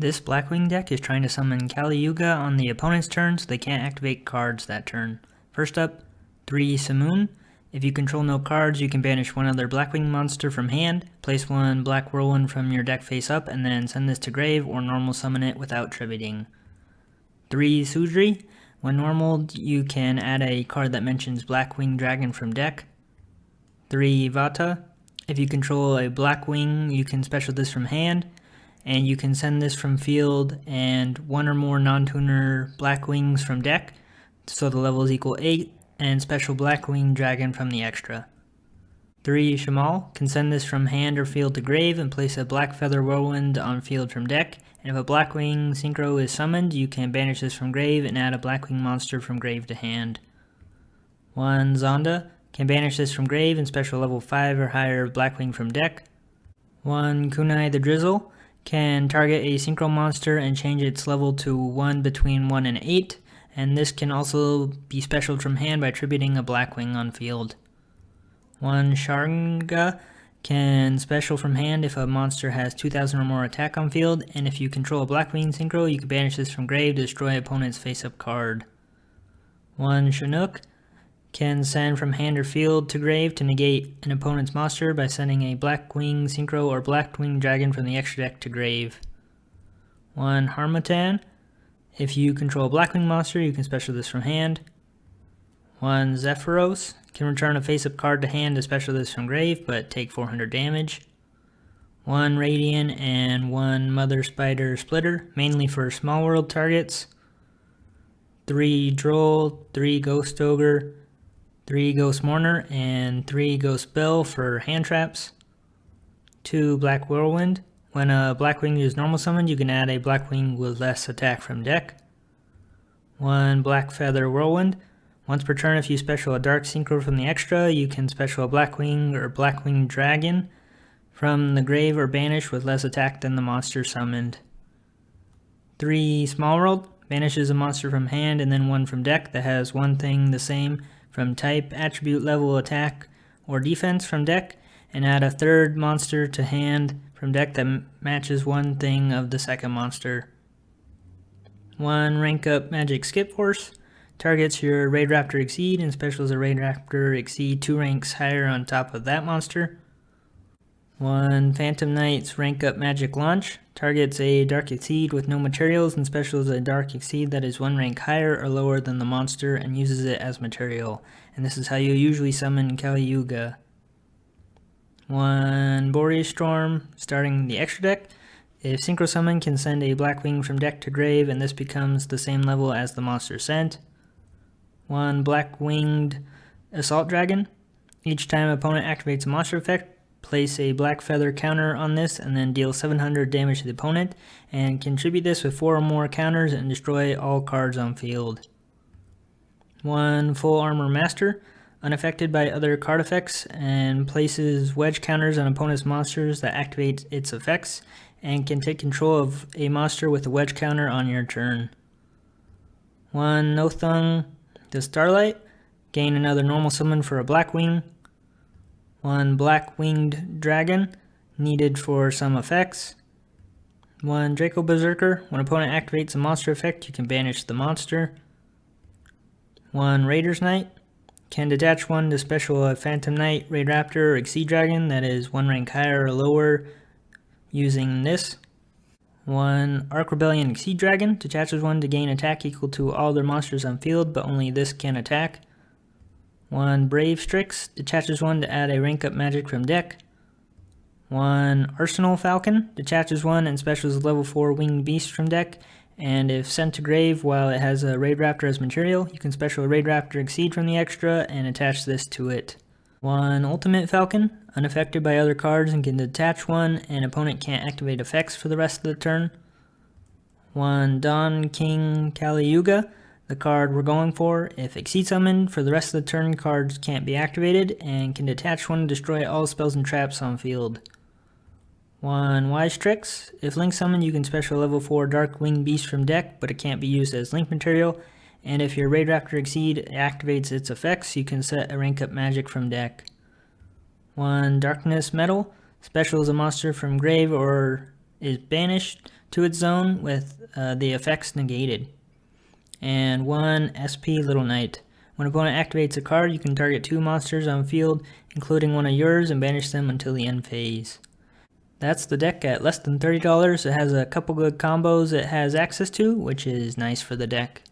This Blackwing deck is trying to summon Kali Yuga on the opponent's turn so they can't activate cards that turn. First up, 3 Simoon. If you control no cards, you can banish one other Blackwing monster from hand, place one Black Whirlwind from your deck face up, and then send this to grave or normal summon it without tributing. 3 Sudri. When normal, you can add a card that mentions Blackwing Dragon from deck. 3 Vata. If you control a Blackwing, you can special this from hand, and you can send this from field and one or more non-tuner Blackwings from deck, so the levels equal 8, and special Blackwing Dragon from the extra. 3 Shamal. Can send this from hand or field to grave and place a Black Feather Whirlwind on field from deck, and if a Blackwing synchro is summoned, you can banish this from grave and add a Blackwing monster from grave to hand. 1 Zonda. Can banish this from grave and special level 5 or higher Blackwing from deck. 1 Kunai the Drizzle. Can target a synchro monster and change its level to 1 between 1 and 8, and this can also be specialed from hand by tributing a Blackwing on field. 1 Sharnga. Can special from hand if a monster has 2000 or more attack on field, and if you control a Blackwing synchro, you can banish this from grave to destroy opponent's face-up card. 1 Chinook. Can send from hand or field to grave to negate an opponent's monster by sending a Blackwing synchro or Blackwing Dragon from the extra deck to grave. 1 Harmattan. If you control a Blackwing monster, you can special this from hand. 1 Zephyros. Can return a face-up card to hand to special this from grave, but take 400 damage. 1 Radian and 1 Mother Spider Splitter, mainly for small world targets. 3 Droll, 3 Ghost Ogre, 3 Ghost Mourner, and 3 Ghost Belle for hand traps. 2 Black Whirlwind. When a Blackwing is normal summoned, you can add a Blackwing with less attack from deck. 1 Black Feather Whirlwind. Once per turn, if you special a Dark Synchro from the extra, you can special a Blackwing or Blackwing Dragon from the grave or banish with less attack than the monster summoned. 3 Small World. Banishes a monster from hand and then one from deck that has one thing the same from type, attribute, level, attack, or defense from deck, and add a third monster to hand from deck that matches one thing of the second monster. 1 Rank Up Magic Skip Force. Targets your Raid Raptor Exceed and specials a Raid Raptor Exceed 2 ranks higher on top of that monster. 1 Phantom Knight's Rank Up Magic Launch. Targets a Dark Exceed with no materials and specials a Dark Exceed that is 1 rank higher or lower than the monster and uses it as material. And this is how you usually summon Kali Yuga. 1 Boreas Storm, starting the extra deck. If Synchro Summon, can send a Blackwing from deck to grave, and this becomes the same level as the monster sent. 1 Black Winged Assault Dragon. Each time opponent activates a monster effect, place a Black Feather counter on this and then deal 700 damage to the opponent, and contribute this with 4 or more counters and destroy all cards on field. 1 Full Armor Master. Unaffected by other card effects, and places wedge counters on opponent's monsters that activate its effects, and can take control of a monster with a wedge counter on your turn. 1 Nothung the Starlight. Gain another normal summon for a Blackwing. 1 Black Winged Dragon, needed for some effects. 1 Draco Berserker. When opponent activates a monster effect, you can banish the monster. 1 Raider's Knight. Can detach one to special a Phantom Knight, Raid Raptor, or Exceed Dragon that is 1 rank higher or lower using this. 1 Arc Rebellion Exceed Dragon. Detaches one to gain attack equal to all their monsters on field, but only this can attack. 1 Brave Strix. Detaches one to add a rank up magic from deck. 1 Arsenal Falcon. Detaches one and specials a level 4 Winged Beast from deck, and if sent to grave while it has a Raid Raptor as material, you can special a Raid Raptor Exceed from the extra and attach this to it. 1 Ultimate Falcon. Unaffected by other cards and can detach one, and opponent can't activate effects for the rest of the turn. 1 Dawn King Kali Yuga. The card we're going for. If Exceed summoned, for the rest of the turn cards can't be activated, and can detach one to destroy all spells and traps on field. 1 Wise Tricks. If Link summoned, you can special level 4 Dark Winged Beast from deck, but it can't be used as Link material. And if your Raid Raptor Exceed activates its effects, you can set a rank up magic from deck. 1 Darkness Metal. Specials a monster from grave or is banished to its zone with the effects negated. And 1 SP Little Knight. When an opponent activates a card, you can target 2 monsters on field, including one of yours, and banish them until the end phase. That's the deck at less than $30. It has a couple good combos it has access to, which is nice for the deck.